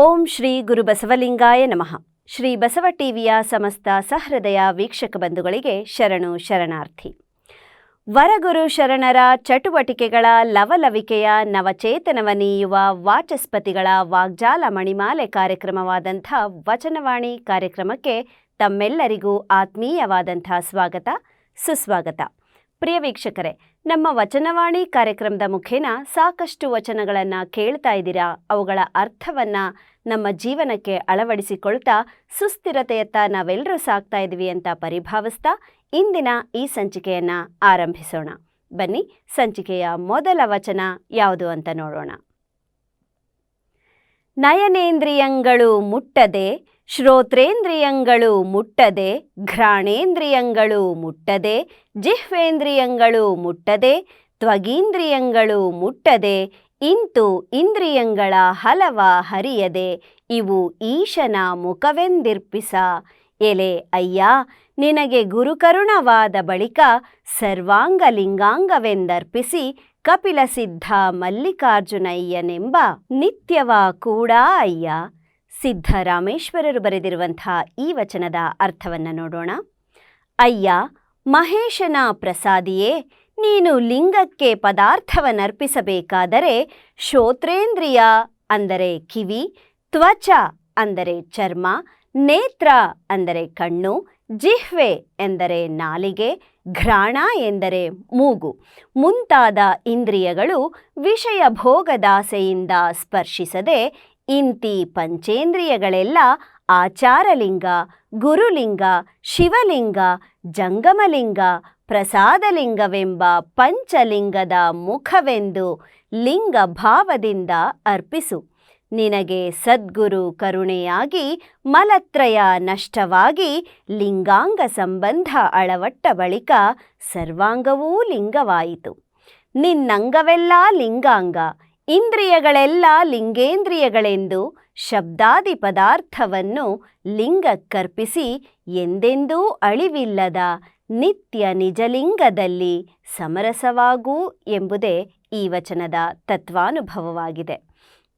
ಓಂ ಶ್ರೀ ಗುರು ಬಸವಲಿಂಗಾಯ ನಮಃ. ಶ್ರೀ ಬಸವ ಟಿವಿಯ ಸಮಸ್ತ ಸಹೃದಯ ವೀಕ್ಷಕ ಬಂಧುಗಳಿಗೆ ಶರಣು ಶರಣಾರ್ಥಿ. ವರಗುರು ಶರಣರ ಚಟುವಟಿಕೆಗಳ ಲವಲವಿಕೆಯ ನವಚೇತನವ ನೀಯುವ ವಾಚಸ್ಪತಿಗಳ ವಾಗ್ಜಾಲ ಮಣಿಮಾಲೆ ಕಾರ್ಯಕ್ರಮವಾದಂಥ ವಚನವಾಣಿ ಕಾರ್ಯಕ್ರಮಕ್ಕೆ ತಮ್ಮೆಲ್ಲರಿಗೂ ಆತ್ಮೀಯವಾದಂಥ ಸ್ವಾಗತ ಸುಸ್ವಾಗತ. ಪ್ರಿಯ ವೀಕ್ಷಕರೇ, ನಮ್ಮ ವಚನವಾಣಿ ಕಾರ್ಯಕ್ರಮದ ಮುಖೇನ ಸಾಕಷ್ಟು ವಚನಗಳನ್ನು ಕೇಳ್ತಾ ಇದ್ದೀರಾ. ಅವುಗಳ ಅರ್ಥವನ್ನು ನಮ್ಮ ಜೀವನಕ್ಕೆ ಅಳವಡಿಸಿಕೊಳ್ತಾ ಸುಸ್ಥಿರತೆಯತ್ತ ನಾವೆಲ್ಲರೂ ಸಾಗ್ತಾ ಇದ್ದೀವಿ ಅಂತ ಪರಿಭಾವಿಸ್ತಾ ಇಂದಿನ ಈ ಸಂಚಿಕೆಯನ್ನು ಆರಂಭಿಸೋಣ. ಬನ್ನಿ, ಸಂಚಿಕೆಯ ಮೊದಲ ವಚನ ಯಾವುದು ಅಂತ ನೋಡೋಣ. ನಯನೇಂದ್ರಿಯಂಗಳು ಮುಟ್ಟದೆ, ಶ್ರೋತ್ರೇಂದ್ರಿಯಂಗಳು ಮುಟ್ಟದೆ, ಘ್ರಾಣೇಂದ್ರಿಯಂಗಳು ಮುಟ್ಟದೆ, ಜಿಹ್ವೇಂದ್ರಿಯಂಗಳು ಮುಟ್ಟದೆ, ತ್ವಗೀಂದ್ರಿಯಂಗಳು ಮುಟ್ಟದೆ, ಇಂತು ಇಂದ್ರಿಯಂಗಳ ಹಲವ ಹರಿಯದೆ, ಇವು ಈಶನ ಮುಖವೆಂದಿರ್ಪಿಸ. ಎಲೆ ಅಯ್ಯ, ನಿನಗೆ ಗುರುಕರುಣವಾದ ಬಳಿಕ ಸರ್ವಾಂಗ ಲಿಂಗಾಂಗವೆಂದರ್ಪಿಸಿ ಕಪಿಲ ಸಿದ್ಧ ಮಲ್ಲಿಕಾರ್ಜುನಯ್ಯನೆಂಬ ನಿತ್ಯವ ಕೂಡ ಅಯ್ಯ. ಸಿದ್ಧರಾಮೇಶ್ವರರು ಬರೆದಿರುವಂಥ ಈ ವಚನದ ಅರ್ಥವನ್ನು ನೋಡೋಣ. ಅಯ್ಯ, ಮಹೇಶನ ಪ್ರಸಾದಿಯೇ, ನೀನು ಲಿಂಗಕ್ಕೆ ಪದಾರ್ಥವನ್ನರ್ಪಿಸಬೇಕಾದರೆ ಶ್ರೋತ್ರೇಂದ್ರಿಯ ಅಂದರೆ ಕಿವಿ, ತ್ವಚ ಅಂದರೆ ಚರ್ಮ, ನೇತ್ರ ಅಂದರೆ ಕಣ್ಣು, ಜಿಹ್ವೆ ಎಂದರೆ ನಾಲಿಗೆ, ಘ್ರಾಣ ಎಂದರೆ ಮೂಗು ಮುಂತಾದ ಇಂದ್ರಿಯಗಳು ವಿಷಯ ಭೋಗದಾಸೆಯಿಂದ ಸ್ಪರ್ಶಿಸದೆ ಇಂತಿ ಪಂಚೇಂದ್ರಿಯಗಳೆಲ್ಲ ಆಚಾರಲಿಂಗ, ಗುರುಲಿಂಗ, ಶಿವಲಿಂಗ, ಜಂಗಮಲಿಂಗ, ಪ್ರಸಾದಲಿಂಗವೆಂಬ ಪಂಚಲಿಂಗದ ಮುಖವೆಂದು ಲಿಂಗ ಭಾವದಿಂದ ಅರ್ಪಿಸು. ನಿನಗೆ ಸದ್ಗುರು ಕರುಣೆಯಾಗಿ ಮಲತ್ರಯ ನಷ್ಟವಾಗಿ ಲಿಂಗಾಂಗ ಸಂಬಂಧ ಅಳವಟ್ಟ ಬಳಿಕ ಸರ್ವಾಂಗವೂ ಲಿಂಗವಾಯಿತು. ನಿನ್ನಂಗವೆಲ್ಲ ಲಿಂಗಾಂಗ, ಇಂದ್ರಿಯಗಳೆಲ್ಲ ಲಿಂಗೇಂದ್ರಿಯಗಳೆಂದು ಶಬ್ದಾದಿ ಪದಾರ್ಥವನ್ನು ಲಿಂಗಕ್ಕರ್ಪಿಸಿ ಎಂದೆಂದೂ ಅಳಿವಿಲ್ಲದ ನಿತ್ಯ ನಿಜಲಿಂಗದಲ್ಲಿ ಸಮರಸವಾಗೂ ಎಂಬುದೇ ಈ ವಚನದ ತತ್ವಾನುಭವವಾಗಿದೆ.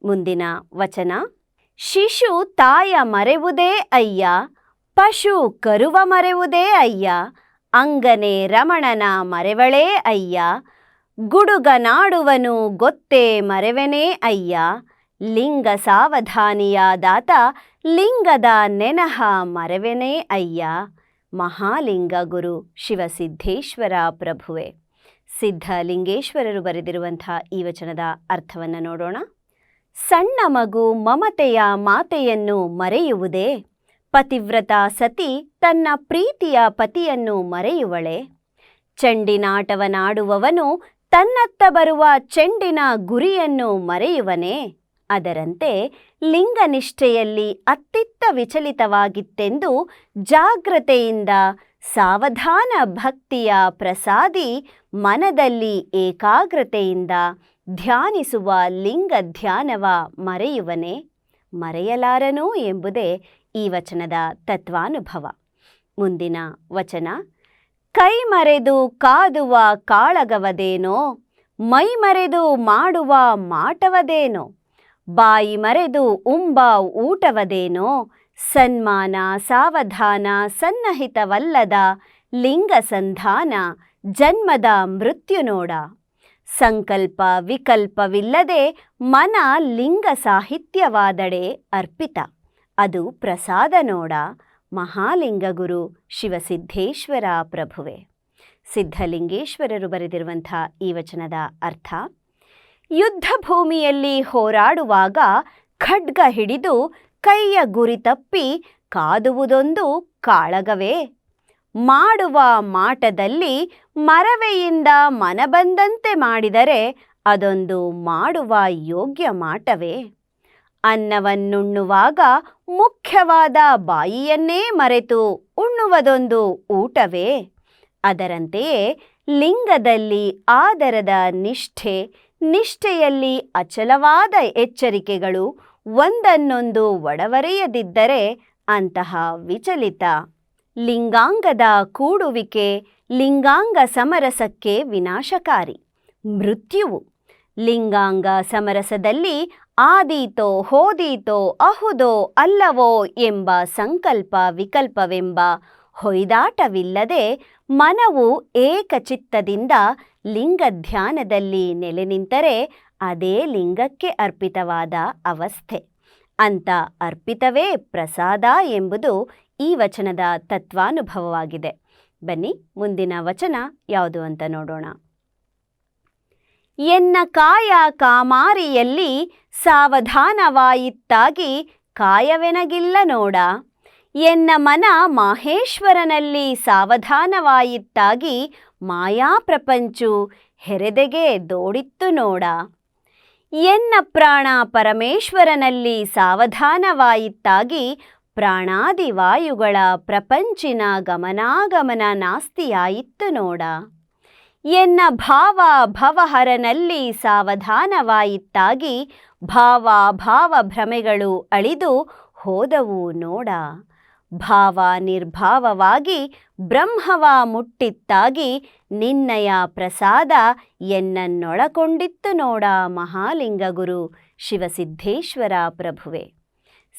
ಮುಂದಿನ ವಚನ. ಶಿಶು ತಾಯ ಮರೆವುದೇ ಅಯ್ಯ, ಪಶು ಕರುವ ಮರೆವುದೇ ಅಯ್ಯ, ಅಂಗನೆ ರಮಣನ ಮರೆವಳೇ ಅಯ್ಯ, ಗುಡುಗನಾಡುವನು ಗೊತ್ತೇ ಮರೆವೆನೇ ಅಯ್ಯ, ಲಿಂಗ ಸಾವಧಾನಿಯಾದಾತ ಲಿಂಗದ ನೆನಹ ಮರೆವೆನೇ ಅಯ್ಯ. ಮಹಾಲಿಂಗ ಗುರು ಶಿವಸಿದ್ಧೇಶ್ವರ ಪ್ರಭುವೆ. ಸಿದ್ಧಲಿಂಗೇಶ್ವರರು ಬರೆದಿರುವಂಥ ಈ ವಚನದ ಅರ್ಥವನ್ನು ನೋಡೋಣ. ಸಣ್ಣ ಮಗು ಮಮತೆಯ ಮಾತೆಯನ್ನು ಮರೆಯುವುದೇ? ಪತಿವ್ರತ ಸತಿ ತನ್ನ ಪ್ರೀತಿಯ ಪತಿಯನ್ನು ಮರೆಯುವಳೆ? ಚೆಂಡಿನಾಟವನಾಡುವವನು ತನ್ನತ್ತ ಬರುವ ಚೆಂಡಿನ ಗುರಿಯನ್ನು ಮರೆಯುವನೇ? ಅದರಂತೆ ಲಿಂಗನಿಷ್ಠೆಯಲ್ಲಿ ಅತ್ತಿತ್ತ ವಿಚಲಿತವಾಗಿತ್ತೆಂದು ಜಾಗ್ರತೆಯಿಂದ ಸಾವಧಾನ ಭಕ್ತಿಯ ಪ್ರಸಾದಿ ಮನದಲ್ಲಿ ಏಕಾಗ್ರತೆಯಿಂದ ಧ್ಯಾನಿಸುವ ಲಿಂಗ ಧ್ಯಾನವ ಮರೆಯುವನೇ? ಮರೆಯಲಾರನು ಎಂಬುದೇ ಈ ವಚನದ ತತ್ವಾನುಭವ. ಮುಂದಿನ ವಚನ. ಕೈ ಮರೆದು ಕಾದುವ ಕಾಳಗವದೇನೋ, ಮೈ ಮರೆದು ಮಾಡುವ ಮಾಟವದೇನೋ, ಬಾಯಿ ಮರೆದು ಉಂಬ ಊಟವದೇನೋ, ಸನ್ಮಾನ ಸಾವಧಾನ ಸನ್ನಹಿತವಲ್ಲದ ಲಿಂಗ ಸಂಧಾನ ಜನ್ಮದ ಮೃತ್ಯು ನೋಡ. ಸಂಕಲ್ಪ ವಿಕಲ್ಪವಿಲ್ಲದೆ ಮನ ಲಿಂಗ ಸಾಹಿತ್ಯವಾದಡೆ ಅರ್ಪಿತ, ಅದು ಪ್ರಸಾದ ನೋಡ. ಮಹಾಲಿಂಗ ಗುರು ಶಿವಸಿದ್ಧೇಶ್ವರ ಪ್ರಭುವೆ. ಸಿದ್ಧಲಿಂಗೇಶ್ವರರು ಬರೆದಿರುವಂಥ ಈ ವಚನದ ಅರ್ಥ. ಯುದ್ಧ ಭೂಮಿಯಲ್ಲಿ ಹೋರಾಡುವಾಗ ಖಡ್ಗ ಹಿಡಿದು ಕೈಯ ಗುರಿ ತಪ್ಪಿ ಕಾದುವುದೊಂದು ಕಾಳಗವೇ? ಮಾಡುವ ಮಾಟದಲ್ಲಿ ಮರವೆಯಿಂದ ಮನಬಂದಂತೆ ಮಾಡಿದರೆ ಅದೊಂದು ಮಾಡುವ ಯೋಗ್ಯ ಮಾಟವೇ? ಅನ್ನವನ್ನುಣ್ಣುವಾಗ ಮುಖ್ಯವಾದ ಬಾಯಿಯನ್ನೇ ಮರೆತು ಉಣ್ಣುವುದೊಂದು ಊಟವೇ? ಅದರಂತೆಯೇ ಲಿಂಗದಲ್ಲಿ ಆದರದ ನಿಷ್ಠೆ, ನಿಷ್ಠೆಯಲ್ಲಿ ಅಚಲವಾದ ಎಚ್ಚರಿಕೆಗಳು ಒಂದನ್ನೊಂದು ಒಡವರೆಯದಿದ್ದರೆ ಅಂತಹ ವಿಚಲಿತ ಲಿಂಗಾಂಗದ ಕೂಡುವಿಕೆ ಲಿಂಗಾಂಗ ಸಮರಸಕ್ಕೆ ವಿನಾಶಕಾರಿ. ಮೃತ್ಯುವು ಲಿಂಗಾಂಗ ಸಮರಸದಲ್ಲಿ ಆದೀತೋ ಹೋದೀತೋ ಅಹುದೋ ಅಲ್ಲವೋ ಎಂಬ ಸಂಕಲ್ಪ ವಿಕಲ್ಪವೆಂಬ ಹೊಯ್ದಾಟವಿಲ್ಲದೆ ಮನವು ಏಕಚಿತ್ತದಿಂದ ಲಿಂಗಧ್ಯಾನದಲ್ಲಿ ನೆಲೆ ನಿಂತರೆ ಅದೇ ಲಿಂಗಕ್ಕೆ ಅರ್ಪಿತವಾದ ಅವಸ್ಥೆ. ಅಂತ ಅರ್ಪಿತವೇ ಪ್ರಸಾದ ಎಂಬುದು ಈ ವಚನದ ತತ್ವಾನುಭವವಾಗಿದೆ. ಬನ್ನಿ ಮುಂದಿನ ವಚನ ಯಾವುದು ಅಂತ ನೋಡೋಣ. ಎನ್ನ ಕಾಯ ಕಾಮಾರಿಯಲ್ಲಿ ಸಾವಧಾನವಾಯಿತ್ತಾಗಿ ಕಾಯವೆನಗಿಲ್ಲ ನೋಡ. ಎನ್ನ ಮನ ಮಾಹೇಶ್ವರನಲ್ಲಿ ಸಾವಧಾನವಾಯಿತ್ತಾಗಿ ಮಾಯಾ ಪ್ರಪಂಚು ಹೆರೆದೆಗೆ ದೋಡಿತ್ತು ನೋಡ. ಎನ್ನ ಪ್ರಾಣ ಪರಮೇಶ್ವರನಲ್ಲಿ ಸಾವಧಾನವಾಯಿತ್ತಾಗಿ ಪ್ರಾಣಾದಿ ವಾಯುಗಳ ಪ್ರಪಂಚಿನ ಗಮನಾಗಮನ ನಾಸ್ತಿಯಾಯಿತ್ತು ನೋಡ. ಎನ್ನ ಭಾವ ಭವಹರನಲ್ಲಿ ಸಾವಧಾನವಾಯಿತ್ತಾಗಿ ಭಾವ ಭಾವ ಭ್ರಮೆಗಳು ಅಳಿದು ಹೋದವು ನೋಡ. ಭಾವ ನಿರ್ಭಾವವಾಗಿ ಬ್ರಹ್ಮವ ಮುಟ್ಟಿತ್ತಾಗಿ ನಿನ್ನಯ ಪ್ರಸಾದ ಎನ್ನನ್ನೊಳಕೊಂಡಿತ್ತು ನೋಡ. ಮಹಾಲಿಂಗಗುರು ಶಿವಸಿದ್ಧೇಶ್ವರ ಪ್ರಭುವೆ.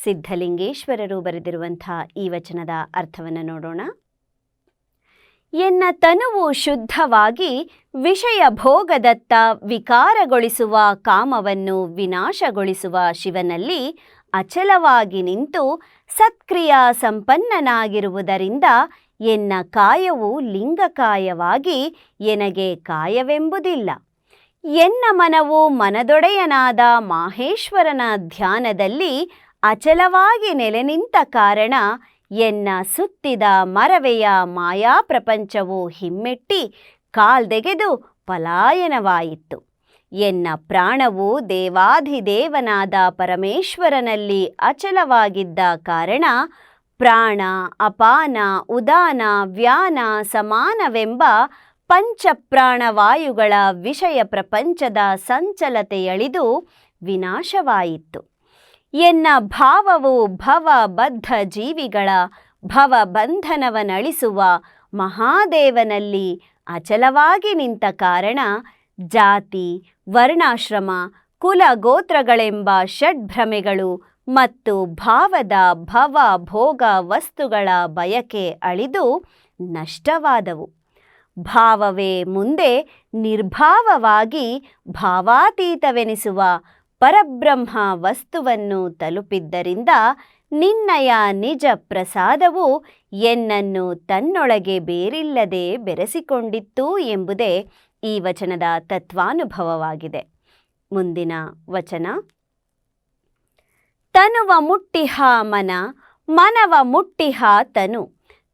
ಸಿದ್ಧಲಿಂಗೇಶ್ವರರು ಬರೆದಿರುವಂಥ ಈ ವಚನದ ಅರ್ಥವನ್ನು ನೋಡೋಣ. ಎನ್ನ ತನುವು ಶುದ್ಧವಾಗಿ ವಿಷಯ ಭೋಗದತ್ತ ವಿಕಾರಗೊಳಿಸುವ ಕಾಮವನ್ನು ವಿನಾಶಗೊಳಿಸುವ ಶಿವನಲ್ಲಿ ಅಚಲವಾಗಿ ನಿಂತು ಸತ್ಕ್ರಿಯಾ ಸಂಪನ್ನನಾಗಿರುವುದರಿಂದ ಎನ್ನ ಕಾಯವು ಲಿಂಗಕಾಯವಾಗಿ ಎನಗೆ ಕಾಯವೆಂಬುದಿಲ್ಲ. ಎನ್ನ ಮನವು ಮನದೊಡೆಯನಾದ ಮಾಹೇಶ್ವರನ ಧ್ಯಾನದಲ್ಲಿ ಅಚಲವಾಗಿ ನೆಲೆ ನಿಂತ ಕಾರಣ ಎನ್ನ ಸುತ್ತಿದ ಮರವೆಯ ಮಾಯಾ ಪ್ರಪಂಚವು ಹಿಮ್ಮೆಟ್ಟಿ ಕಾಲ್ದೆಗೆದು ಪಲಾಯನವಾಯಿತು. ಎನ್ನ ಪ್ರಾಣವು ದೇವಾಧಿದೇವನಾದ ಪರಮೇಶ್ವರನಲ್ಲಿ ಅಚಲವಾಗಿದ್ದ ಕಾರಣ ಪ್ರಾಣ ಅಪಾನ ಉದಾನ ವ್ಯಾನ ಸಮಾನವೆಂಬ ಪಂಚಪ್ರಾಣವಾಯುಗಳ ವಿಷಯ ಪ್ರಪಂಚದ ಸಂಚಲತೆಯಳಿದು ವಿನಾಶವಾಯಿತು. ಎನ್ನ ಭಾವವು ಭವಬದ್ಧ ಜೀವಿಗಳ ಭವಬಂಧನವನಳಿಸುವ ಮಹಾದೇವನಲ್ಲಿ ಅಚಲವಾಗಿ ನಿಂತ ಕಾರಣ ಜಾತಿ ವರ್ಣಾಶ್ರಮ ಕುಲ ಗೋತ್ರಗಳೆಂಬ ಷಡ್ಭ್ರಮೆಗಳು ಮತ್ತು ಭಾವದ ಭವ ಭೋಗ ವಸ್ತುಗಳ ಬಯಕೆ ಅಳಿದು ನಷ್ಟವಾದವು. ಭಾವವೇ ಮುಂದೆ ನಿರ್ಭಾವವಾಗಿ ಭಾವಾತೀತವೆನಿಸುವ ಪರಬ್ರಹ್ಮ ವಸ್ತುವನ್ನು ತಲುಪಿದ್ದರಿಂದ ನಿನ್ನಯ ನಿಜ ಪ್ರಸಾದವು ಎನ್ನನ್ನು ತನ್ನೊಳಗೆ ಬೇರಿಲ್ಲದೆ ಬೆರೆಸಿಕೊಂಡಿತ್ತು ಎಂಬುದೇ ಈ ವಚನದ ತತ್ವಾನುಭವವಾಗಿದೆ. ಮುಂದಿನ ವಚನ. ತನುವ ಮುಟ್ಟಿಹ ಮನ ಮನವ ಮುಟ್ಟಿಹ ತನು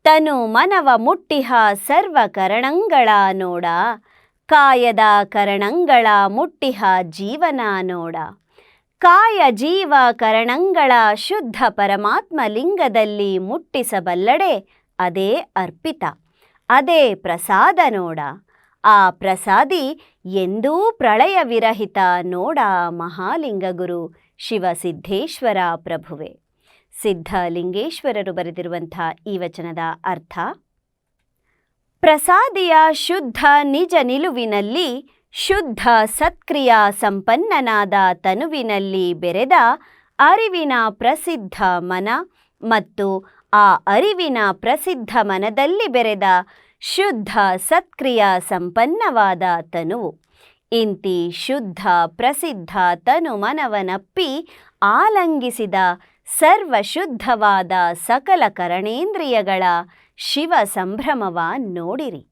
ತನು ಮನವ ಮುಟ್ಟಿಹ ಸರ್ವಕರಣಂಗಳ ನೋಡ. ಕಾಯದ ಕರಣಂಗಳ ಮುಟ್ಟಿಹ ಜೀವನ ನೋಡ. ಕಾಯ ಜೀವ ಕರಣಂಗಳ ಶುದ್ಧ ಪರಮಾತ್ಮ ಲಿಂಗದಲ್ಲಿ ಮುಟ್ಟಿಸಬಲ್ಲಡೆ ಅದೇ ಅರ್ಪಿತ, ಅದೇ ಪ್ರಸಾದ ನೋಡ. ಆ ಪ್ರಸಾದಿ ಎಂದೂ ಪ್ರಳಯ ವಿರಹಿತ ನೋಡ. ಮಹಾಲಿಂಗಗುರು ಶಿವಸಿದ್ಧೇಶ್ವರ ಪ್ರಭುವೆ. ಸಿದ್ಧಲಿಂಗೇಶ್ವರರು ಬರೆದಿರುವಂಥ ಈ ವಚನದ ಅರ್ಥ. ಪ್ರಸಾದಿಯ ಶುದ್ಧ ನಿಜ ನಿಲುವಿನಲ್ಲಿ ಶುದ್ಧ ಸತ್ಕ್ರಿಯಾ ಸಂಪನ್ನನಾದ ತನುವಿನಲ್ಲಿ ಬೆರೆದ ಅರಿವಿನ ಪ್ರಸಿದ್ಧ ಮನ ಮತ್ತು ಆ ಅರಿವಿನ ಪ್ರಸಿದ್ಧ ಮನದಲ್ಲಿ ಬೆರೆದ ಶುದ್ಧ ಸತ್ಕ್ರಿಯಾ ಸಂಪನ್ನವಾದ ತನುವು. ಇಂತಿ ಶುದ್ಧ ಪ್ರಸಿದ್ಧ ತನು ಮನವನಪ್ಪಿ ಆಲಂಗಿಸಿದ ಸರ್ವಶುದ್ಧವಾದ ಸಕಲ ಕರಣೇಂದ್ರಿಯಗಳ ಶಿವ ಸಂಭ್ರಮವ ನೋಡಿರಿ.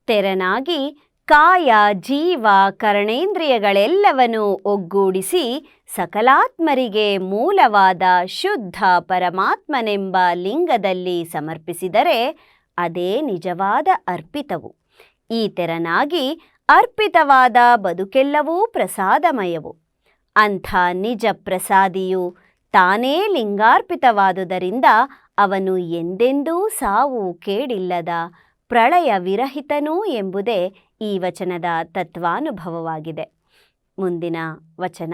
ತೆರನಾಗಿ ಕಾಯ ಜೀವ ಕರಣೇಂದ್ರಿಯಗಳೆಲ್ಲವನ್ನೂ ಒಗ್ಗೂಡಿಸಿ ಸಕಲಾತ್ಮರಿಗೆ ಮೂಲವಾದ ಶುದ್ಧ ಪರಮಾತ್ಮನೆಂಬ ಲಿಂಗದಲ್ಲಿ ಸಮರ್ಪಿಸಿದರೆ ಅದೇ ನಿಜವಾದ ಅರ್ಪಿತವು. ಈ ತೆರನಾಗಿ ಅರ್ಪಿತವಾದ ಬದುಕೆಲ್ಲವೂ ಪ್ರಸಾದಮಯವು. ಅಂಥ ನಿಜ ಪ್ರಸಾದಿಯು ತಾನೇ ಲಿಂಗಾರ್ಪಿತವಾದುದರಿಂದ ಅವನು ಎಂದೆಂದೂ ಸಾವು ಕೇಡಿಲ್ಲದ ಪ್ರಳಯ ವಿರಹಿತನೂ ಎಂಬುದೇ ಈ ವಚನದ ತತ್ವಾನುಭವವಾಗಿದೆ. ಮುಂದಿನ ವಚನ.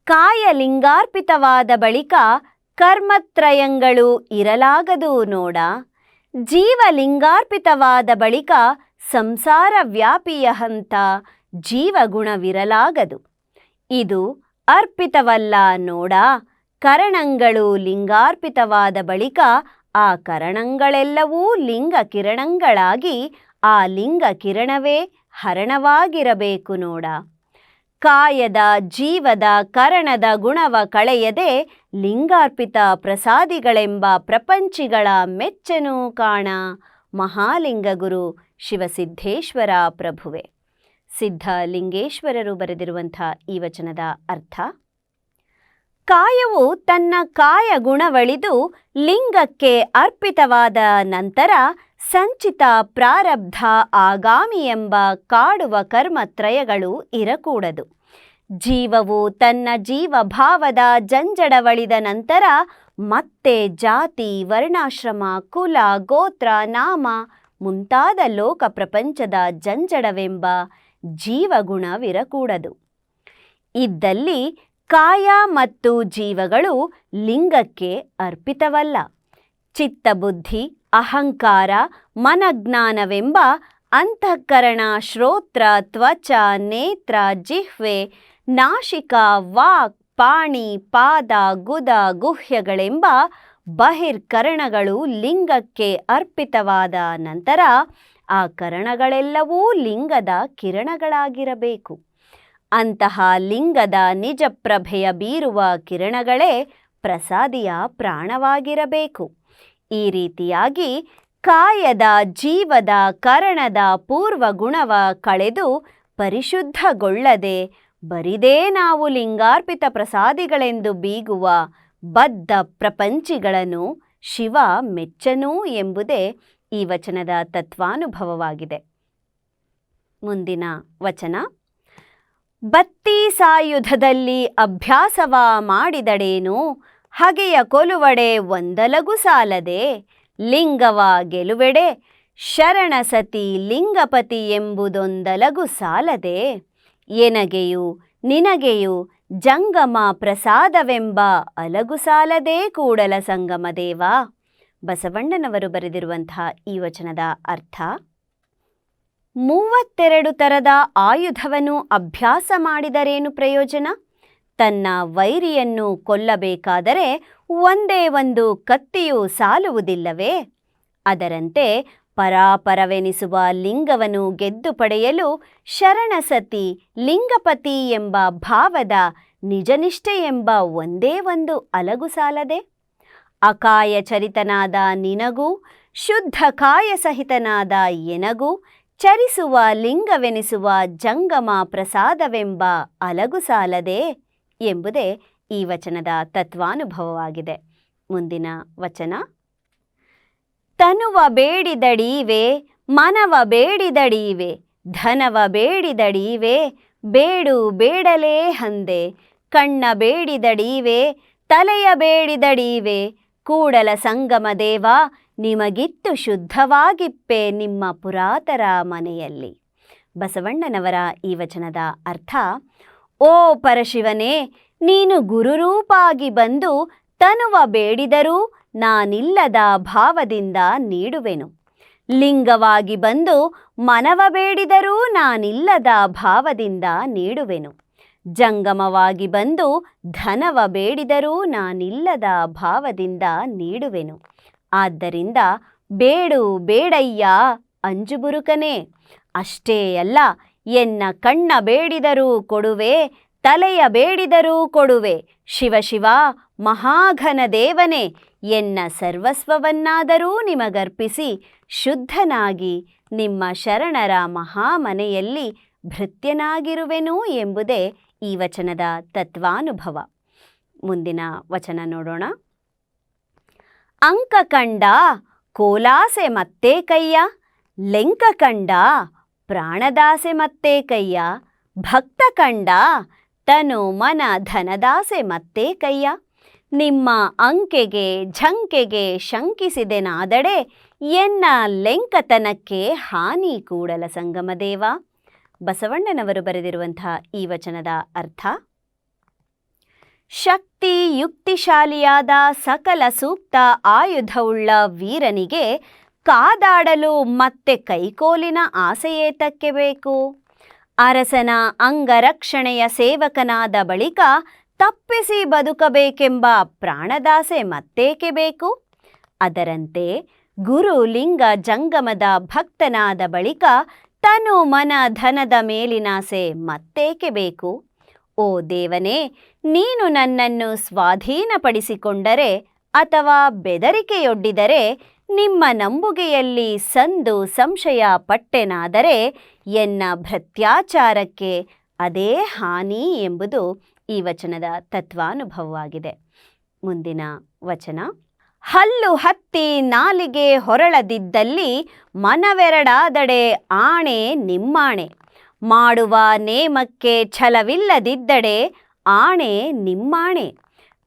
ಕಾಯಲಿಂಗಾರ್ಪಿತವಾದ ಬಳಿಕ ಕರ್ಮತ್ರಯಗಳು ಇರಲಾಗದು ನೋಡ. ಜೀವಲಿಂಗಾರ್ಪಿತವಾದ ಬಳಿಕ ಸಂಸಾರ ವ್ಯಾಪಿಯ ಹಂತ ಜೀವಗುಣವಿರಲಾಗದು. ಇದು ಅರ್ಪಿತವಲ್ಲ ನೋಡ. ಕರಣಗಳು ಲಿಂಗಾರ್ಪಿತವಾದ ಬಳಿಕ ಆ ಕರಣಗಳೆಲ್ಲವೂ ಲಿಂಗ ಕಿರಣಗಳಾಗಿ ಆ ಲಿಂಗ ಕಿರಣವೇ ಹರಣವಾಗಿರಬೇಕು ನೋಡ. ಕಾಯದ ಜೀವದ ಕರಣದ ಗುಣವ ಕಳೆಯದೆ ಲಿಂಗಾರ್ಪಿತ ಪ್ರಸಾದಿಗಳೆಂಬ ಪ್ರಪಂಚಿಗಳ ಮೆಚ್ಚನು ಕಾಣ. ಮಹಾಲಿಂಗ ಗುರು ಶಿವಸಿದ್ದೇಶ್ವರ ಪ್ರಭುವೆ. ಸಿದ್ಧಲಿಂಗೇಶ್ವರರು ಬರೆದಿರುವಂಥ ಈ ವಚನದ ಅರ್ಥ: ಕಾಯವು ತನ್ನ ಕಾಯ ಗುಣವಳಿದು ಲಿಂಗಕ್ಕೆ ಅರ್ಪಿತವಾದ ನಂತರ ಸಂಚಿತ ಪ್ರಾರಬ್ಧ ಆಗಾಮಿ ಎಂಬ ಕಾಡುವ ಕರ್ಮತ್ರಯಗಳು ಇರಕೂಡದು. ಜೀವವು ತನ್ನ ಜೀವಭಾವದ ಜಂಜಡವಳಿದ ನಂತರ ಮತ್ತೆ ಜಾತಿ, ವರ್ಣಾಶ್ರಮ, ಕುಲ, ಗೋತ್ರ, ನಾಮ ಮುಂತಾದ ಲೋಕ ಪ್ರಪಂಚದ ಜಂಜಡವೆಂಬ ಜೀವಗುಣವಿರಕೂಡದು. ಇದ್ದಲ್ಲಿ ಕಾಯ ಮತ್ತು ಜೀವಗಳು ಲಿಂಗಕ್ಕೆ ಅರ್ಪಿತವಲ್ಲ. ಚಿತ್ತಬುದ್ಧಿ, ಅಹಂಕಾರ, ಮನಜ್ಞಾನವೆಂಬ ಅಂತಃಕರಣ, ಶ್ರೋತ್ರ, ತ್ವಚ, ನೇತ್ರ, ಜಿಹ್ವೆ, ನಾಶಿಕಾ, ವಾಕ್, ಪಾಣಿ, ಪಾದ, ಗುದ, ಗುಹ್ಯಗಳೆಂಬ ಬಹಿರ್ಕರಣಗಳು ಲಿಂಗಕ್ಕೆ ಅರ್ಪಿತವಾದ ನಂತರ ಆ ಕರಣಗಳೆಲ್ಲವೂ ಲಿಂಗದ ಕಿರಣಗಳಾಗಿರಬೇಕು. ಅಂತಹ ಲಿಂಗದ ನಿಜ ಪ್ರಭೆಯ ಬೀರುವ ಕಿರಣಗಳೇ ಪ್ರಸಾದಿಯ ಪ್ರಾಣವಾಗಿರಬೇಕು. ಈ ರೀತಿಯಾಗಿ ಕಾಯದ ಜೀವದ ಕರಣದ ಪೂರ್ವ ಗುಣವ ಕಳೆದು ಪರಿಶುದ್ಧಗೊಳ್ಳದೆ ಬರಿದೇ ನಾವು ಲಿಂಗಾರ್ಪಿತ ಪ್ರಸಾದಿಗಳೆಂದು ಬೀಗುವ ಬದ್ಧ ಪ್ರಪಂಚಿಗಳನ್ನು ಶಿವ ಮೆಚ್ಚನು ಎಂಬುದೇ ಈ ವಚನದ ತತ್ವಾನುಭವವಾಗಿದೆ. ಮುಂದಿನ ವಚನ: ಬತ್ತಿ ಸಾಯುಧದಲ್ಲಿ ಅಭ್ಯಾಸವ ಮಾಡಿದಡೇನು, ಹಗೆಯ ಕೊಲುವಡೆ ಒಂದಲಗು ಸಾಲದೆ, ಲಿಂಗವ ಗೆಲುವೆಡೆ ಶರಣ ಸತಿ ಲಿಂಗಪತಿ ಎಂಬುದೊಂದಲಗು ಸಾಲದೆ, ಎನಗೆಯು ನಿನಗೆಯು ಜಂಗಮ ಪ್ರಸಾದವೆಂಬ ಅಲಗು ಸಾಲದೇ ಕೂಡಲ ಸಂಗಮ ದೇವ. ಬಸವಣ್ಣನವರು ಬರೆದಿರುವಂತಹ ಈ ವಚನದ ಅರ್ಥ: 32 ಥರದ ಆಯುಧವನ್ನು ಅಭ್ಯಾಸ ಮಾಡಿದರೇನು ಪ್ರಯೋಜನ? ತನ್ನ ವೈರಿಯನ್ನು ಕೊಲ್ಲಬೇಕಾದರೆ ಒಂದೇ ಒಂದು ಕತ್ತಿಯೂ ಸಾಲುವುದಿಲ್ಲವೇ? ಅದರಂತೆ ಪರಾಪರವೆನಿಸುವ ಲಿಂಗವನ್ನು ಗೆದ್ದು ಪಡೆಯಲು ಶರಣಸತಿ ಲಿಂಗಪತಿ ಎಂಬ ಭಾವದ ನಿಜನಿಷ್ಠೆ ಎಂಬ ಒಂದೇ ಒಂದು ಅಲಗು ಸಾಲದೆ? ಅಕಾಯ ಚರಿತನಾದ ನಿನಗೂ ಶುದ್ಧ ಕಾಯ ಸಹಿತನಾದ ಎನಗೂ ಚರಿಸುವ ಲಿಂಗವೆನಿಸುವ ಜಂಗಮ ಪ್ರಸಾದವೆಂಬ ಅಲಗು ಸಾಲದೆ ಎಂಬುದೇ ಈ ವಚನದ ತತ್ವಾನುಭವವಾಗಿದೆ. ಮುಂದಿನ ವಚನ: ತನುವ ಬೇಡಿದಡೀವೆ, ಮನವ ಬೇಡಿದಡೀವೆ, ಧನವ ಬೇಡಿದಡೀವೆ, ಬೇಡು ಬೇಡಲೇ ಹಂದೆ, ಕಣ್ಣ ಬೇಡಿದಡೀವೆ, ತಲೆಯ ಬೇಡಿದಡೀವೆ, ಕೂಡಲ ಸಂಗಮ ದೇವ ನಿಮಗಿತ್ತು ಶುದ್ಧವಾಗಿಪ್ಪೆ ನಿಮ್ಮ ಪುರಾತರ ಮನೆಯಲ್ಲಿ. ಬಸವಣ್ಣನವರ ಈ ವಚನದ ಅರ್ಥ: ಓ ಪರಶಿವನೇ, ನೀನು ಗುರುರೂಪಾಗಿ ಬಂದು ತನುವ ಬೇಡಿದರೂ ನಾನಿಲ್ಲದ ಭಾವದಿಂದ ನೀಡುವೆನು. ಲಿಂಗವಾಗಿ ಬಂದು ಮನವ ಬೇಡಿದರೂ ನಾನಿಲ್ಲದ ಭಾವದಿಂದ ನೀಡುವೆನು. ಜಂಗಮವಾಗಿ ಬಂದು ಧನವ ಬೇಡಿದರೂ ನಾನಿಲ್ಲದ ಭಾವದಿಂದ ನೀಡುವೆನು. ಆದ್ದರಿಂದ ಬೇಡು ಬೇಡಯ್ಯ ಅಂಜುಬುರುಕನೇ. ಅಷ್ಟೇ ಅಲ್ಲ, ಎನ್ನ ಕಣ್ಣ ಬೇಡಿದರೂ ಕೊಡುವೆ, ತಲೆಯ ಬೇಡಿದರೂ ಕೊಡುವೆ. ಶಿವ ಶಿವ ಮಹಾಘನ ದೇವನೇ, ಎನ್ನ ಸರ್ವಸ್ವವನ್ನಾದರೂ ನಿಮಗರ್ಪಿಸಿ ಶುದ್ಧನಾಗಿ ನಿಮ್ಮ ಶರಣರ ಮಹಾಮನೆಯಲ್ಲಿ ಭೃತ್ಯನಾಗಿರುವೆನು ಎಂಬುದೇ ಈ ವಚನದ ತತ್ವಾನುಭವ. ಮುಂದಿನ ವಚನ ನೋಡೋಣ. ಅಂಕ ಕಂಡ ಕೋಲಾಸೆ ಮತ್ತೆ ಕಯ್ಯ, ಲೆಂಕ ಕಂಡ ಪ್ರಾಣದಾಸೆ ಮತ್ತೆ ಕಯ್ಯ, ಭಕ್ತ ಕಂಡ ತನು ಮನ ಧನದಾಸೆ ಮತ್ತೆ ಕಯ್ಯ. ನಿಮ್ಮ ಅಂಕೆಗೆ ಝಂಕೆಗೆ ಶಂಕಿಸಿದೆನಾದಡೆ, ಎನ್ನ ಲೆಂಕತನಕ್ಕೆ ಹಾನಿ ಕೂಡಲ ಸಂಗಮದೇವ. ಬಸವಣ್ಣನವರು ಬರೆದಿರುವಂತಹ ಈ ವಚನದ ಅರ್ಥ: ಶಕ್ತಿ ಯುಕ್ತಿಶಾಲಿಯಾದ ಸಕಲ ಸೂಕ್ತ ಆಯುಧವುಳ್ಳ ವೀರನಿಗೆ ಕಾದಾಡಲು ಮತ್ತೆ ಕೈಕೋಲಿನ ಆಸೆಯೇತಕ್ಕೆ ಬೇಕು? ಅರಸನ ಅಂಗರಕ್ಷಣೆಯ ಸೇವಕನಾದ ಬಳಿಕ ತಪ್ಪಿಸಿ ಬದುಕಬೇಕೆಂಬ ಪ್ರಾಣದಾಸೆ ಮತ್ತೇಕೆ ಬೇಕು? ಅದರಂತೆ ಗುರು ಲಿಂಗ ಜಂಗಮದ ಭಕ್ತನಾದ ಬಳಿಕ ತನು ಮನ ಧನದ ಮೇಲಿನಾಸೆ ಮತ್ತೇಕೆ ಬೇಕು? ಓ ದೇವನೇ, ನೀನು ನನ್ನನ್ನು ಸ್ವಾಧೀನಪಡಿಸಿಕೊಂಡರೆ ಅಥವಾ ಬೆದರಿಕೆಯೊಡ್ಡಿದರೆ, ನಿಮ್ಮ ನಂಬುಗೆಯಲ್ಲಿ ಸಂದು ಸಂಶಯ ಪಟ್ಟೆನಾದರೆ ಎನ್ನ ಭೃತ್ಯಾಚಾರಕ್ಕೆ ಅದೇ ಹಾನಿ ಎಂಬುದು ಈ ವಚನದ ತತ್ವಾನುಭವವಾಗಿದೆ. ಮುಂದಿನ ವಚನ: ಹಲ್ಲು ಹತ್ತಿ ನಾಲಿಗೆ ಹೊರಳದಿದ್ದಲ್ಲಿ ಮನವೆರಡಾದಡೆ ಆಣೆ ನಿಮ್ಮಾಣೆ. ಮಾಡುವ ನೇಮಕ್ಕೆ ಛಲವಿಲ್ಲದಿದ್ದಡೆ ಆಣೆ ನಿಮ್ಮಾಣೆ.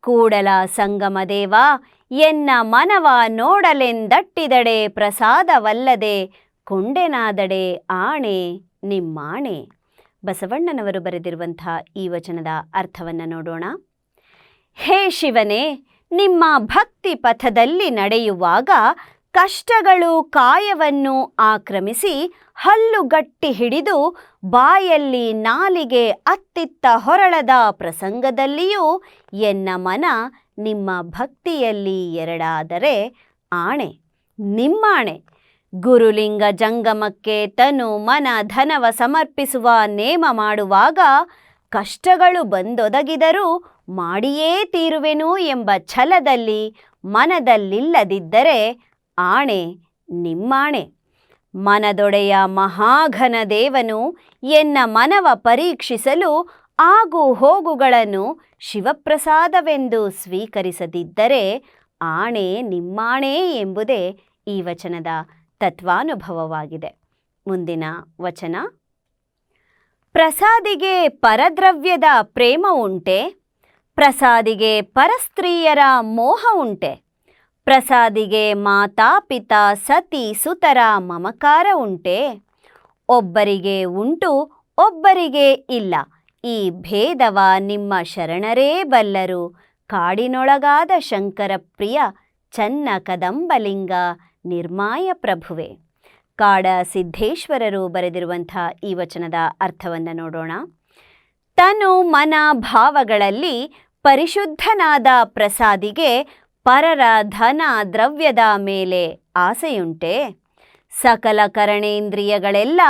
ಕೂಡಲ ಸಂಗಮದೇವ, ಎನ್ನ ಮನವ ನೋಡಲೆಂದಟ್ಟಿದಡೆ ಪ್ರಸಾದವಲ್ಲದೆ ಕೊಂಡೆನಾದಡೆ ಆಣೆ ನಿಮ್ಮಾಣೆ. ಬಸವಣ್ಣನವರು ಬರೆದಿರುವಂಥ ಈ ವಚನದ ಅರ್ಥವನ್ನು ನೋಡೋಣ. ಹೇ ಶಿವನೇ, ನಿಮ್ಮ ಭಕ್ತಿ ಪಥದಲ್ಲಿ ನಡೆಯುವಾಗ ಕಷ್ಟಗಳು ಕಾಯವನ್ನು ಆಕ್ರಮಿಸಿ ಹಲ್ಲುಗಟ್ಟಿ ಹಿಡಿದು ಬಾಯಲ್ಲಿ ನಾಲಿಗೆ ಅತ್ತಿತ್ತ ಹೊರಳದ ಪ್ರಸಂಗದಲ್ಲಿಯೂ ಎನ್ನ ಮನ ನಿಮ್ಮ ಭಕ್ತಿಯಲ್ಲಿ ಎರಡಾದರೆ ಆಣೆ ನಿಮ್ಮಾಣೆ. ಗುರುಲಿಂಗ ಜಂಗಮಕ್ಕೆ ತನು ಮನ ಧನವ ಸಮರ್ಪಿಸುವ ನೇಮ ಮಾಡುವಾಗ ಕಷ್ಟಗಳು ಬಂದೊದಗಿದರೂ ಮಾಡಿಯೇ ತೀರುವೆನು ಎಂಬ ಛಲದಲ್ಲಿ ಮನದಲ್ಲಿಲ್ಲದಿದ್ದರೆ ಆಣೆ ನಿಮ್ಮಾಣೆ. ಮನದೊಡೆಯ ಮಹಾಘನ ದೇವನು ಎನ್ನ ಮನವ ಪರೀಕ್ಷಿಸಲು ಆಗು ಹೋಗುಗಳನ್ನು ಶಿವಪ್ರಸಾದವೆಂದು ಸ್ವೀಕರಿಸದಿದ್ದರೆ ಆಣೆ ನಿಮ್ಮಾಣೆ ಎಂಬುದೇ ಈ ವಚನದ ತತ್ವಾನುಭವವಾಗಿದೆ. ಮುಂದಿನ ವಚನ: ಪ್ರಸಾದಿಗೆ ಪರದ್ರವ್ಯದ ಪ್ರೇಮ ಉಂಟೆ? ಪ್ರಸಾದಿಗೆ ಪರಸ್ತ್ರೀಯರ ಮೋಹ ಉಂಟೆ? ಪ್ರಸಾದಿಗೆ ಮಾತಾ ಪಿತಾ ಸತಿ ಸುತರ ಮಮಕಾರ ಉಂಟೆ? ಒಬ್ಬರಿಗೆ ಉಂಟು, ಒಬ್ಬರಿಗೆ ಇಲ್ಲ. ಈ ಭೇದವ ನಿಮ್ಮ ಶರಣರೇ ಬಲ್ಲರು. ಕಾಡಿನೊಳಗಾದ ಶಂಕರ ಪ್ರಿಯ ಚನ್ನ ಕದಂಬಲಿಂಗ ನಿರ್ಮಾಯ ಪ್ರಭುವೆ. ಕಾಡ ಸಿದ್ದೇಶ್ವರರು ಬರೆದಿರುವಂಥ ಈ ವಚನದ ಅರ್ಥವನ್ನು ನೋಡೋಣ. ತನು ಮನ ಭಾವಗಳಲ್ಲಿ ಪರಿಶುದ್ಧನಾದ ಪ್ರಸಾದಿಗೆ ಪರರ ಧನ ದ್ರವ್ಯದ ಮೇಲೆ ಆಸೆಯುಂಟೆ? ಸಕಲ ಕರಣೇಂದ್ರಿಯಗಳೆಲ್ಲ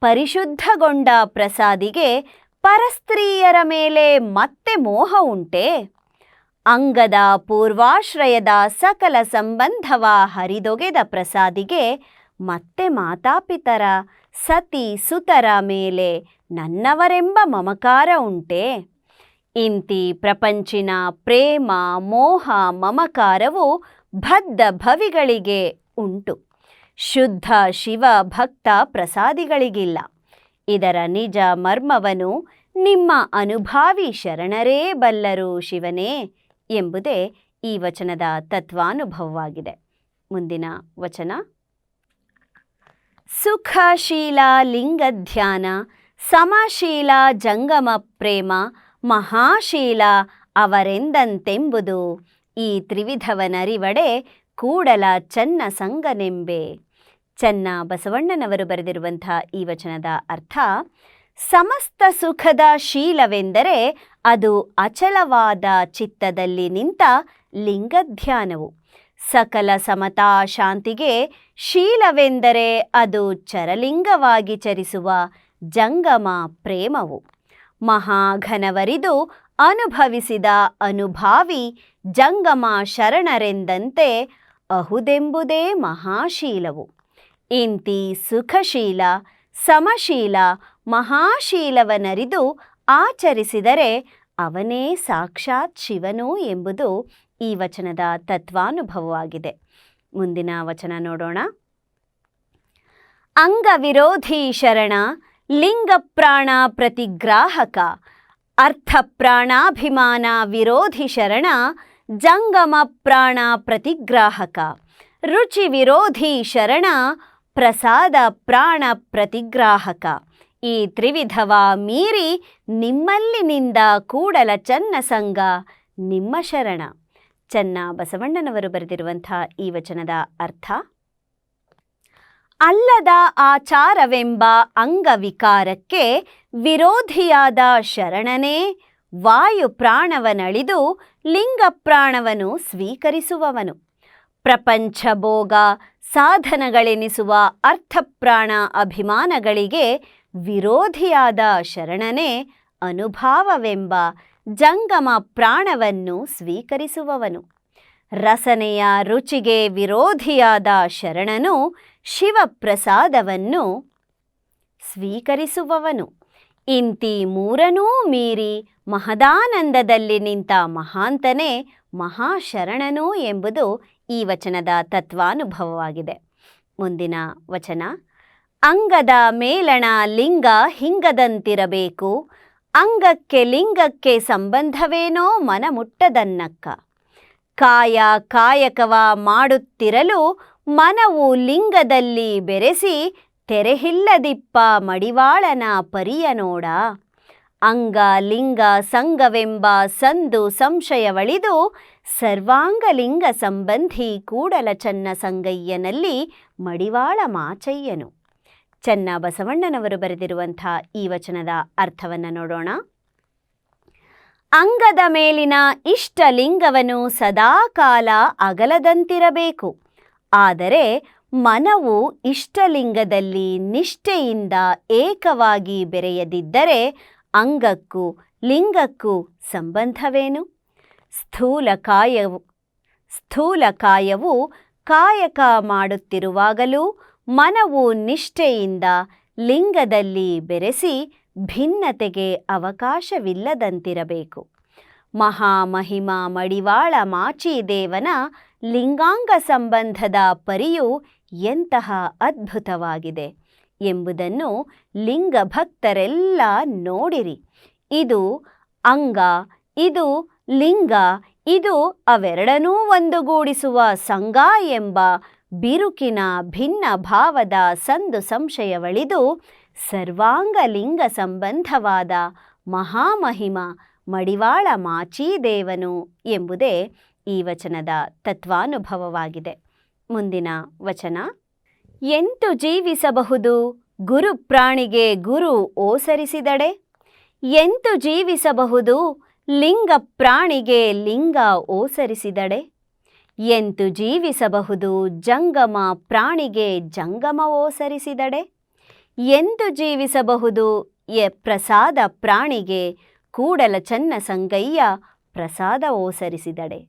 ಪರಿಶುದ್ಧಗೊಂಡ ಪ್ರಸಾದಿಗೆ ಪರಸ್ತ್ರೀಯರ ಮೇಲೆ ಮತ್ತೆ ಮೋಹ ಉಂಟೆ? ಅಂಗದ ಪೂರ್ವಾಶ್ರಯದ ಸಕಲ ಸಂಬಂಧವ ಹರಿದೊಗೆದ ಪ್ರಸಾದಿಗೆ ಮತ್ತೆ ಮಾತಾಪಿತರ ಸತಿ ಸುತರ ಮೇಲೆ ನನ್ನವರೆಂಬ ಮಮಕಾರ ಉಂಟೆ? ಇಂತಿ ಪ್ರಪಂಚಿನ ಪ್ರೇಮ ಮೋಹ ಮಮಕಾರವು ಬದ್ಧ ಭವಿಗಳಿಗೆ ಉಂಟು. ಶುದ್ಧ ಶಿವ ಭಕ್ತ ಪ್ರಸಾದಿಗಳಿಗಿಲ್ಲ. ಇದರ ನಿಜ ಮರ್ಮವನು ನಿಮ್ಮ ಅನುಭಾವಿ ಶರಣರೇ ಬಲ್ಲರು ಶಿವನೇ ಎಂಬುದೇ ಈ ವಚನದ ತತ್ವಾನುಭವವಾಗಿದೆ. ಮುಂದಿನ ವಚನ: ಸುಖಶೀಲ ಲಿಂಗ ಧ್ಯಾನ, ಸಮಶೀಲ ಜಂಗಮ ಪ್ರೇಮ, ಮಹಾಶೀಲ ಅವರೆಂದಂತೆಂಬುದು ಈ ತ್ರಿವಿಧವನರಿವಡೆ ಕೂಡಲ ಚನ್ನ ಸಂಗನೆಂಬೆ. ಚನ್ನ ಬಸವಣ್ಣನವರು ಬರೆದಿರುವಂಥ ಈ ವಚನದ ಅರ್ಥ: ಸಮಸ್ತ ಸುಖದ ಶೀಲವೆಂದರೆ ಅದು ಅಚಲವಾದ ಚಿತ್ತದಲ್ಲಿ ನಿಂತ ಲಿಂಗಧ್ಯಾನವು. ಸಕಲ ಸಮತಾ ಶಾಂತಿಗೆ ಶೀಲವೆಂದರೆ ಅದು ಚರಲಿಂಗವಾಗಿ ಚರಿಸುವ ಜಂಗಮ ಪ್ರೇಮವು. ಮಹಾಘನವರಿದು ಅನುಭವಿಸಿದ ಅನುಭಾವಿ ಜಂಗಮ ಶರಣರೆಂದಂತೆ ಅಹುದೆಂಬುದೇ ಮಹಾಶೀಲವು. ಇಂತಿ ಸುಖಶೀಲ ಸಮಶೀಲ ಮಹಾಶೀಲವನರಿದು ಆಚರಿಸಿದರೆ ಅವನೇ ಸಾಕ್ಷಾತ್ ಶಿವನು ಎಂಬುದು ಈ ವಚನದ ತತ್ವಾನುಭವವಾಗಿದೆ. ಮುಂದಿನ ವಚನ ನೋಡೋಣ. ಅಂಗವಿರೋಧಿ ಶರಣ, ಲಿಂಗ ಪ್ರಾಣ ಪ್ರತಿಗ್ರಾಹಕ, ಅರ್ಥ ಪ್ರಾಣಾಭಿಮಾನ ವಿರೋಧಿ ಶರಣ, ಜಂಗಮ ಪ್ರಾಣ ಪ್ರತಿಗ್ರಾಹಕ, ರುಚಿ ವಿರೋಧಿ ಶರಣ, ಪ್ರಸಾದ ಪ್ರಾಣ ಪ್ರತಿಗ್ರಾಹಕ. ಈ ತ್ರಿವಿಧವ ಮೀರಿ ನಿಮ್ಮಲ್ಲಿನಿಂದ ಕೂಡಲ ಚನ್ನ ಸಂಗ ನಿಮ್ಮ ಶರಣ. ಚನ್ನ ಬಸವಣ್ಣನವರು ಬರೆದಿರುವಂಥ ಈ ವಚನದ ಅರ್ಥ: ಅಲ್ಲದ ಆಚಾರವೆಂಬ ಅಂಗವಿಕಾರಕ್ಕೆ ವಿರೋಧಿಯಾದ ಶರಣನೇ ವಾಯು ಪ್ರಾಣವನಳಿದು ಲಿಂಗ ಪ್ರಾಣವನ್ನು ಸ್ವೀಕರಿಸುವವನು. ಪ್ರಪಂಚ ಭೋಗ ಸಾಧನಗಳೆನಿಸುವ ಅರ್ಥಪ್ರಾಣ ಅಭಿಮಾನಗಳಿಗೆ ವಿರೋಧಿಯಾದ ಶರಣನೇ ಅನುಭಾವವೆಂಬ ಜಂಗಮ ಪ್ರಾಣವನ್ನು ಸ್ವೀಕರಿಸುವವನು. ರಸನೆಯ ರುಚಿಗೆ ವಿರೋಧಿಯಾದ ಶರಣನು ಶಿವಪ್ರಸಾದವನ್ನು ಸ್ವೀಕರಿಸುವವನು. ಇಂತಿ ಮೂರನೂ ಮೀರಿ ಮಹದಾನಂದದಲ್ಲಿ ನಿಂತ ಮಹಾಂತನೇ ಮಹಾಶರಣನು ಎಂಬುದು ಈ ವಚನದ ತತ್ವಾನುಭವವಾಗಿದೆ. ಮುಂದಿನ ವಚನ. ಅಂಗದ ಮೇಲಣ ಲಿಂಗ ಹಿಂಗದಂತಿರಬೇಕು, ಅಂಗಕ್ಕೆ ಲಿಂಗಕ್ಕೆ ಸಂಬಂಧವೇನೋ ಮನಮುಟ್ಟದನ್ನಕ್ಕ. ಕಾಯ ಕಾಯಕವ ಮಾಡುತ್ತಿರಲು ಮನವು ಲಿಂಗದಲ್ಲಿ ಬೆರೆಸಿ ತೆರೆಹಿಲ್ಲದಿಪ್ಪ ಮಡಿವಾಳನ ಪರಿಯ ನೋಡ. ಅಂಗ ಲಿಂಗ ಸಂಗವೆಂಬ ಸಂದು ಸಂಶಯವಳಿದು ಸರ್ವಾಂಗಲಿಂಗ ಸಂಬಂಧಿ ಕೂಡಲ ಚನ್ನ ಸಂಗಯ್ಯನಲ್ಲಿ ಮಡಿವಾಳ ಮಾಚಯ್ಯನು. ಚನ್ನ ಬಸವಣ್ಣನವರು ಬರೆದಿರುವಂಥ ಈ ವಚನದ ಅರ್ಥವನ್ನು ನೋಡೋಣ. ಅಂಗದ ಮೇಲಿನ ಇಷ್ಟಲಿಂಗವನ್ನು ಸದಾಕಾಲ ಅಗಲದಂತಿರಬೇಕು. ಆದರೆ ಮನವು ಇಷ್ಟಲಿಂಗದಲ್ಲಿ ನಿಷ್ಠೆಯಿಂದ ಏಕವಾಗಿ ಬೆರೆಯದಿದ್ದರೆ ಅಂಗಕ್ಕೂ ಲಿಂಗಕ್ಕೂ ಸಂಬಂಧವೇನು? ಸ್ಥೂಲಕಾಯವು ಕಾಯಕ ಮಾಡುತ್ತಿರುವಾಗಲೂ ಮನವು ನಿಷ್ಠೆಯಿಂದ ಲಿಂಗದಲ್ಲಿ ಬೆರೆಸಿ ಭಿನ್ನತೆಗೆ ಅವಕಾಶವಿಲ್ಲದಂತಿರಬೇಕು. ಮಹಾಮಹಿಮ ಮಡಿವಾಳ ಮಾಚಿದೇವನ ಲಿಂಗಾಂಗ ಸಂಬಂಧದ ಪರಿಯು ಎಂತಹ ಅದ್ಭುತವಾಗಿದೆ ಎಂಬುದನ್ನು ಲಿಂಗಭಕ್ತರೆಲ್ಲ ನೋಡಿರಿ. ಇದು ಅಂಗ, ಇದು ಲಿಂಗ, ಇದು ಅವೆರಡನ್ನೂ ಒಂದುಗೂಡಿಸುವ ಸಂಗ ಎಂಬ ಬಿರುಕಿನ ಭಿನ್ನ ಭಾವದ ಸಂದು ಸಂಶಯವಳಿದು ಸರ್ವಾಂಗ ಲಿಂಗ ಸಂಬಂಧವಾದ ಮಹಾಮಹಿಮ ಮಡಿವಾಳ ಮಾಚಿದೇವನು ಎಂಬುದೇ ಈ ವಚನದ ತತ್ವಾನುಭವವಾಗಿದೆ. ಮುಂದಿನ ವಚನ. ಎಂತು ಜೀವಿಸಬಹುದು ಗುರು ಪ್ರಾಣಿಗೆ ಗುರು ಓಸರಿಸಿದಡೆ? ಎಂತು ಜೀವಿಸಬಹುದು ಲಿಂಗ ಪ್ರಾಣಿಗೆ ಲಿಂಗ ಓಸರಿಸಿದಡೆ? ಎಂತು ಜೀವಿಸಬಹುದು ಜಂಗಮ ಪ್ರಾಣಿಗೆ ಜಂಗಮ ಓಸರಿಸಿದಡೆ? ಎಂತು ಜೀವಿಸಬಹುದು ಪ್ರಸಾದ ಪ್ರಾಣಿಗೆ ಕೂಡಲ ಚನ್ನ ಸಂಗಯ್ಯ ಪ್ರಸಾದ ಓಸರಿಸಿದಡೆ?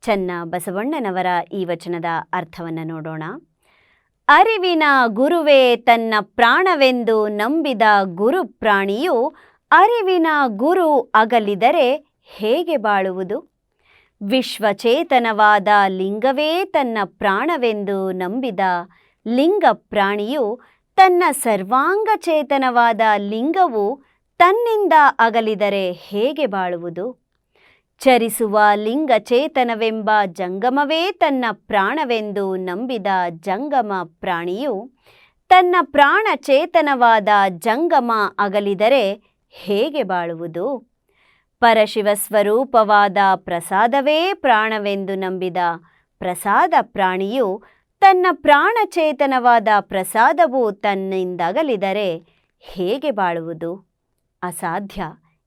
ಚನ್ನ ಬಸವಣ್ಣನವರ ಈ ವಚನದ ಅರ್ಥವನ್ನು ನೋಡೋಣ. ಅರಿವಿನ ಗುರುವೇ ತನ್ನ ಪ್ರಾಣವೆಂದು ನಂಬಿದ ಗುರು ಪ್ರಾಣಿಯು ಅರಿವಿನ ಗುರು ಅಗಲಿದರೆ ಹೇಗೆ ಬಾಳುವುದು? ವಿಶ್ವಚೇತನವಾದ ಲಿಂಗವೇ ತನ್ನ ಪ್ರಾಣವೆಂದು ನಂಬಿದ ಲಿಂಗ ಪ್ರಾಣಿಯು ತನ್ನ ಸರ್ವಾಂಗ ಚೇತನವಾದ ಲಿಂಗವು ತನ್ನಿಂದ ಅಗಲಿದರೆ ಹೇಗೆ ಬಾಳುವುದು? ಚರಿಸುವ ಲಿಂಗ ಚೇತನವೆಂಬ ಜಂಗಮವೇ ತನ್ನ ಪ್ರಾಣವೆಂದು ನಂಬಿದ ಜಂಗಮ ಪ್ರಾಣಿಯು ತನ್ನ ಪ್ರಾಣ ಚೇತನವಾದ ಜಂಗಮ ಅಗಲಿದರೆ ಹೇಗೆ ಬಾಳುವುದು? ಪರಶಿವ ಸ್ವರೂಪವಾದ ಪ್ರಸಾದವೇ ಪ್ರಾಣವೆಂದು ನಂಬಿದ ಪ್ರಸಾದ ಪ್ರಾಣಿಯು ತನ್ನ ಪ್ರಾಣ ಚೇತನವಾದ ಪ್ರಸಾದವು ತನ್ನಿಂದಗಲಿದರೆ ಹೇಗೆ ಬಾಳುವುದು? ಅಸಾಧ್ಯ,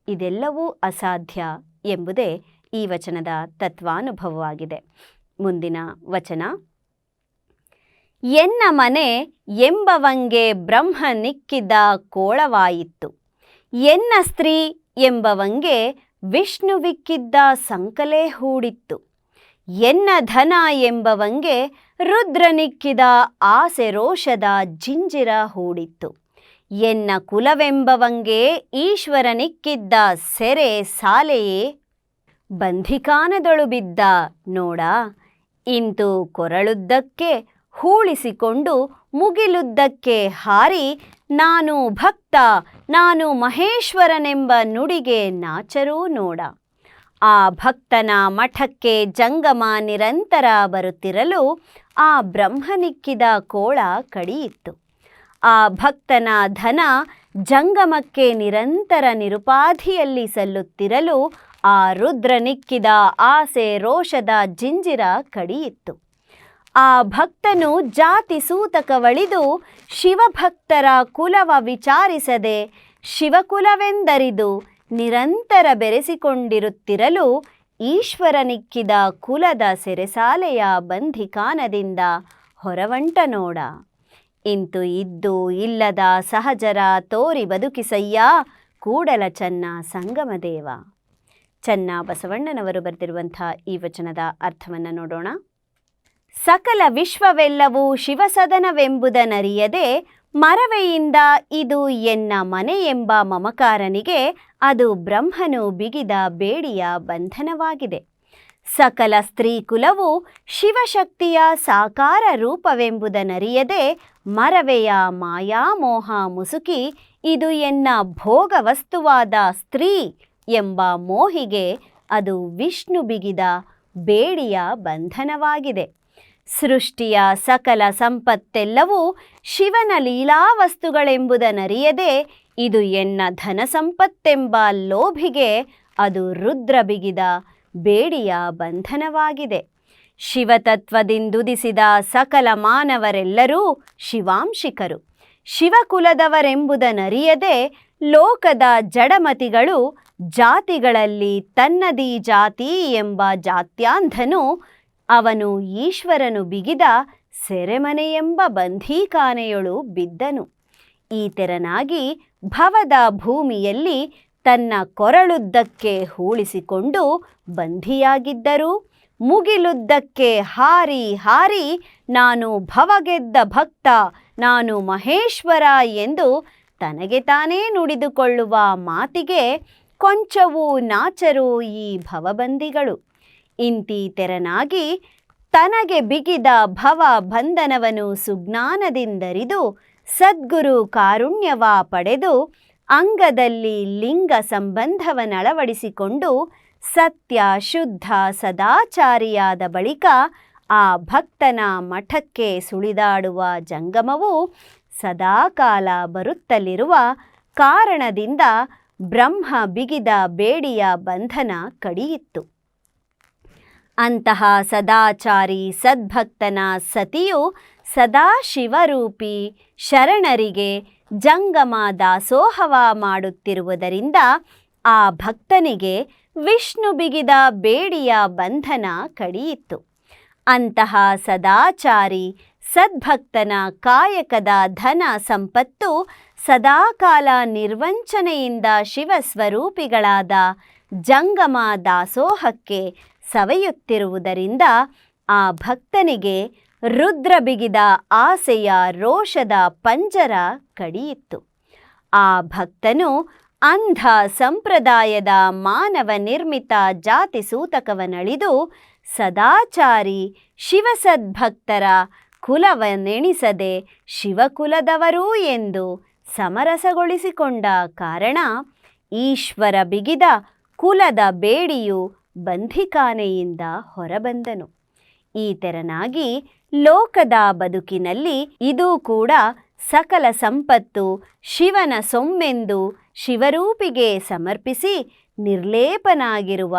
ಇದೆಲ್ಲವೂ ಅಸಾಧ್ಯ ಎಂಬುದೇ ಈ ವಚನದ ತತ್ವಾನುಭವವಾಗಿದೆ. ಮುಂದಿನ ವಚನ. ಎನ್ನ ಮನೆ ಎಂಬವಂಗೆ ಬ್ರಹ್ಮ ನಿಕ್ಕಿದ ಕೋಳವಾಯಿತ್ತು, ಎನ್ನ ಸ್ತ್ರೀ ಎಂಬವಂಗೆ ವಿಷ್ಣುವಿಕ್ಕಿದ್ದ ಸಂಕಲೆ ಹೂಡಿತ್ತು, ಎನ್ನ ಧನ ಎಂಬವಂಗೆ ರುದ್ರನಿಕ್ಕಿದ ಆಸೆ ರೋಷದ ಜಿಂಜಿರ ಹೂಡಿತ್ತು, ಎನ್ನ ಕುಲವೆಂಬವಂಗೆ ಈಶ್ವರನಿಕ್ಕಿದ್ದ ಸೆರೆ ಸಾಲೆಯೇ ಬಂಧಿಕಾನದೊಳು ಬಿದ್ದ ನೋಡ. ಇಂತು ಕೊರಳುದ್ದಕ್ಕೆ ಹೂಳಿಸಿಕೊಂಡು ಮುಗಿಲುದ್ದಕ್ಕೆ ಹಾರಿ ನಾನು ಭಕ್ತ ನಾನು ಮಹೇಶ್ವರನೆಂಬ ನುಡಿಗೆ ನಾಚರೂ ನೋಡ. ಆ ಭಕ್ತನ ಮಠಕ್ಕೆ ಜಂಗಮ ನಿರಂತರ ಬರುತ್ತಿರಲು ಆ ಬ್ರಹ್ಮನಿಕ್ಕಿದ ಕೋಳ ಕಡಿಯಿತ್ತು. ಆ ಭಕ್ತನ ಧನ ಜಂಗಮಕ್ಕೆ ನಿರಂತರ ನಿರುಪಾಧಿಯಲ್ಲಿ ಸಲ್ಲುತ್ತಿರಲು ಆ ರುದ್ರನಿಕ್ಕಿದ ಆಸೆ ರೋಷದ ಜಿಂಜಿರ ಕಡಿಯಿತ್ತು. ಆ ಭಕ್ತನು ಜಾತಿ ಸೂತಕವಳಿದು ಶಿವಭಕ್ತರ ಕುಲವ ವಿಚಾರಿಸದೆ ಶಿವಕುಲವೆಂದರಿದು ನಿರಂತರ ಬೆರೆಸಿಕೊಂಡಿರುತ್ತಿರಲು ಈಶ್ವರನಿಕ್ಕಿದ ಕುಲದ ಸೆರೆಸಾಲೆಯ ಬಂಧಿಕಾನದಿಂದ ಹೊರವಂಟ ನೋಡ. ಇಂತು ಇದ್ದು ಇಲ್ಲದ ಸಹಜರ ತೋರಿ ಬದುಕಿಸಯ್ಯ ಕೂಡಲ ಚನ್ನ ಸಂಗಮದೇವ. ಚನ್ನ ಬಸವಣ್ಣನವರು ಬರೆದಿರುವಂಥ ಈ ವಚನದ ಅರ್ಥವನ್ನು ನೋಡೋಣ. ಸಕಲ ವಿಶ್ವವೆಲ್ಲವೂ ಶಿವಸದನವೆಂಬುದನರಿಯದೆ ಮರವೆಯಿಂದ ಇದು ಎನ್ನ ಮನೆ ಎಂಬ ಮಮಕಾರನಿಗೆ ಅದು ಬ್ರಹ್ಮನು ಬಿಗಿದ ಬೇಡಿಯ ಬಂಧನವಾಗಿದೆ. ಸಕಲ ಸ್ತ್ರೀ ಕುಲವು ಶಿವಶಕ್ತಿಯ ಸಾಕಾರ ರೂಪವೆಂಬುದನರಿಯದೆ ಮರವೆಯ ಮಾಯಾಮೋಹ ಮುಸುಕಿ ಇದು ಎನ್ನ ಭೋಗ ವಸ್ತುವಾದ ಸ್ತ್ರೀ ಎಂಬ ಮೋಹಿಗೆ ಅದು ವಿಷ್ಣು ಬಿಗಿದ ಬೇಡಿಯ ಬಂಧನವಾಗಿದೆ. ಸೃಷ್ಟಿಯ ಸಕಲ ಸಂಪತ್ತೆಲ್ಲವೂ ಶಿವನ ಲೀಲಾವಸ್ತುಗಳೆಂಬುದನರಿಯದೆ ಇದು ಎನ್ನ ಧನ ಸಂಪತ್ತೆಂಬ ಲೋಭಿಗೆ ಅದು ರುದ್ರ ಬಿಗಿದ ಬೇಡಿಯ ಬಂಧನವಾಗಿದೆ. ಶಿವತತ್ವದಿಂದುದಿಸಿದ ಸಕಲ ಮಾನವರೆಲ್ಲರೂ ಶಿವಾಂಶಿಕರು, ಶಿವಕುಲದವರೆಂಬುದನರಿಯದೆ ಲೋಕದ ಜಡಮತಿಗಳು ಜಾತಿಗಳಲ್ಲಿ ತನ್ನದೀ ಜಾತಿ ಎಂಬ ಜಾತ್ಯಾಂಧನು ಅವನು ಈಶ್ವರನು ಬಿಗಿದ ಸೆರೆಮನೆಯೆಂಬ ಬಂಧೀಖಾನೆಯೊಳು ಬಿದ್ದನು. ಈ ತೆರನಾಗಿ ಭವದ ಭೂಮಿಯಲ್ಲಿ ತನ್ನ ಕೊರಳುದ್ದಕ್ಕೆ ಹೂಳಿಸಿಕೊಂಡು ಬಂಧಿಯಾಗಿದ್ದರೂ ಮುಗಿಲುದ್ದಕ್ಕೆ ಹಾರಿ ಹಾರಿ ನಾನು ಭವಗೆದ್ದ ಭಕ್ತ, ನಾನು ಮಹೇಶ್ವರ ಎಂದು ತನಗೆ ತಾನೇ ನುಡಿದುಕೊಳ್ಳುವ ಮಾತಿಗೆ ಕೊಂಚವೂ ನಾಚರು ಈ ಭವಬಂದಿಗಳು. ಇಂತಿ ತೆರನಾಗಿ ತನಗೆ ಬಿಗಿದ ಭವ ಬಂಧನವನು ಸುಜ್ಞಾನದಿಂದರಿದು ಸದ್ಗುರು ಕಾರುಣ್ಯವ ಪಡೆದು ಅಂಗದಲ್ಲಿ ಲಿಂಗ ಸಂಬಂಧವನಳವಡಿಸಿಕೊಂಡು ಸತ್ಯ ಶುದ್ಧ ಸದಾಚಾರಿಯಾದ ಬಳಿಕ ಆ ಭಕ್ತನ ಮಠಕ್ಕೆ ಸುಳಿದಾಡುವ ಜಂಗಮವು ಸದಾಕಾಲ ಬರುತ್ತಲಿರುವ ಕಾರಣದಿಂದ ಬ್ರಹ್ಮ ಬಿಗಿದ ಬೇಡಿಯ ಬಂಧನ ಕಡಿಯಿತ್ತು. ಅಂತಹ ಸದಾಚಾರಿ ಸದ್ಭಕ್ತನ ಸತಿಯು ಸದಾಶಿವರೂಪಿ ಶರಣರಿಗೆ ಜಂಗಮ ದಾಸೋಹವ ಮಾಡುತ್ತಿರುವುದರಿಂದ ಆ ಭಕ್ತನಿಗೆ ವಿಷ್ಣು ಬಿಗಿದ ಬೇಡಿಯ ಬಂಧನ ಕಡಿಯಿತ್ತು. ಅಂತಹ ಸದಾಚಾರಿ ಸದ್ಭಕ್ತನ ಕಾಯಕದ ಧನ ಸಂಪತ್ತು ಸದಾಕಾಲ ನಿರ್ವಂಚನೆಯಿಂದ ಶಿವಸ್ವರೂಪಿಗಳಾದ ಜಂಗಮ ದಾಸೋಹಕ್ಕೆ ಸವೆಯುತ್ತಿರುವುದರಿಂದ ಆ ಭಕ್ತನಿಗೆ ರುದ್ರ ಬಿಗಿದ ಆಸೆಯ ರೋಷದ ಪಂಜರ ಕಡಿಯಿತ್ತು. ಆ ಭಕ್ತನು ಅಂಧ ಸಂಪ್ರದಾಯದ ಮಾನವ ನಿರ್ಮಿತ ಜಾತಿ ಸೂತಕವನಳಿದು ಸದಾಚಾರಿ ಶಿವಸದ್ಭಕ್ತರ ಕುಲವನೆಣಿಸದೆ ಶಿವಕುಲದವರೂ ಎಂದು ಸಮರಸಗೊಳಿಸಿಕೊಂಡ ಕಾರಣ ಈಶ್ವರ ಬಿಗಿದ ಕುಲದ ಬೇಡಿಯು ಬಂಧಿಖಾನೆಯಿಂದ ಹೊರಬಂದನು. ಈ ತೆರನಾಗಿ ಲೋಕದ ಬದುಕಿನಲ್ಲಿ ಇದೂ ಕೂಡ ಸಕಲ ಸಂಪತ್ತು ಶಿವನ ಸೊಮ್ಮೆಂದು ಶಿವರೂಪಿಗೆ ಸಮರ್ಪಿಸಿ ನಿರ್ಲೇಪನಾಗಿರುವ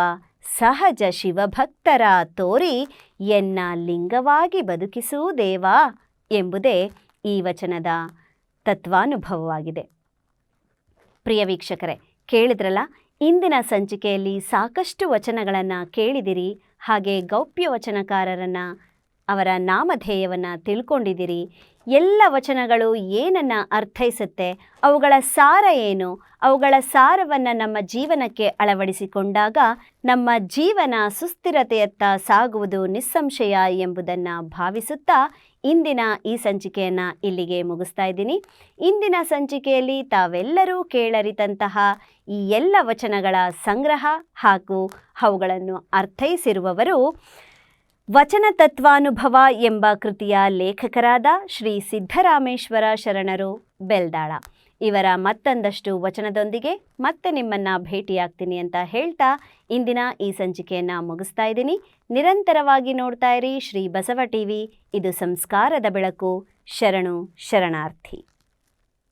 ಸಹಜ ಶಿವಭಕ್ತರ ತೋರಿ ಎನ್ನ ಲಿಂಗವಾಗಿ ಬದುಕಿಸೂ ದೇವಾ ಎಂಬುದೇ ಈ ವಚನದ ತತ್ವಾನುಭವವಾಗಿದೆ. ಪ್ರಿಯ ವೀಕ್ಷಕರೇ, ಕೇಳಿದ್ರಲ್ಲ, ಇಂದಿನ ಸಂಚಿಕೆಯಲ್ಲಿ ಸಾಕಷ್ಟು ವಚನಗಳನ್ನು ಕೇಳಿದಿರಿ. ಹಾಗೆ ಗೌಪ್ಯ ವಚನಕಾರರನ್ನು, ಅವರ ನಾಮಧೇಯವನ್ನು ತಿಳ್ಕೊಂಡಿದ್ದೀರಿ. ಎಲ್ಲ ವಚನಗಳು ಏನನ್ನು ಅರ್ಥೈಸುತ್ತೆ, ಅವುಗಳ ಸಾರ ಏನು, ಅವುಗಳ ಸಾರವನ್ನು ನಮ್ಮ ಜೀವನಕ್ಕೆ ಅಳವಡಿಸಿಕೊಂಡಾಗ ನಮ್ಮ ಜೀವನ ಸುಸ್ಥಿರತೆಯತ್ತ ಸಾಗುವುದು ನಿಸ್ಸಂಶಯ ಎಂಬುದನ್ನು ಭಾವಿಸುತ್ತಾ ಇಂದಿನ ಈ ಸಂಚಿಕೆಯನ್ನು ಇಲ್ಲಿಗೆ ಮುಗಿಸ್ತಾ ಇದ್ದೀನಿ. ಇಂದಿನ ಸಂಚಿಕೆಯಲ್ಲಿ ತಾವೆಲ್ಲರೂ ಕೇಳರಿತಂತಹ ಈ ಎಲ್ಲ ವಚನಗಳ ಸಂಗ್ರಹ ಹಾಗೂ ಅವುಗಳನ್ನು ಅರ್ಥೈಸಿರುವವರು ವಚನ ತತ್ವಾನುಭವ ಎಂಬ ಕೃತಿಯ ಲೇಖಕರಾದ ಶ್ರೀ ಸಿದ್ದರಾಮೇಶ್ವರ ಶರಣರು ಬೆಲ್ದಾಳ. ಇವರ ಮತ್ತೊಂದಷ್ಟು ವಚನದೊಂದಿಗೆ ಮತ್ತೆ ನಿಮ್ಮನ್ನು ಭೇಟಿಯಾಗ್ತೀನಿ ಅಂತ ಹೇಳ್ತಾ ಇಂದಿನ ಈ ಸಂಚಿಕೆಯನ್ನು ಮುಗಿಸ್ತಾ ಇದ್ದೀನಿ. ನಿರಂತರವಾಗಿ ನೋಡ್ತಾ ಇರಿ ಶ್ರೀ ಬಸವ ಟಿವಿ. ಇದು ಸಂಸ್ಕಾರದ ಬೆಳಕು. ಶರಣು ಶರಣಾರ್ಥಿ.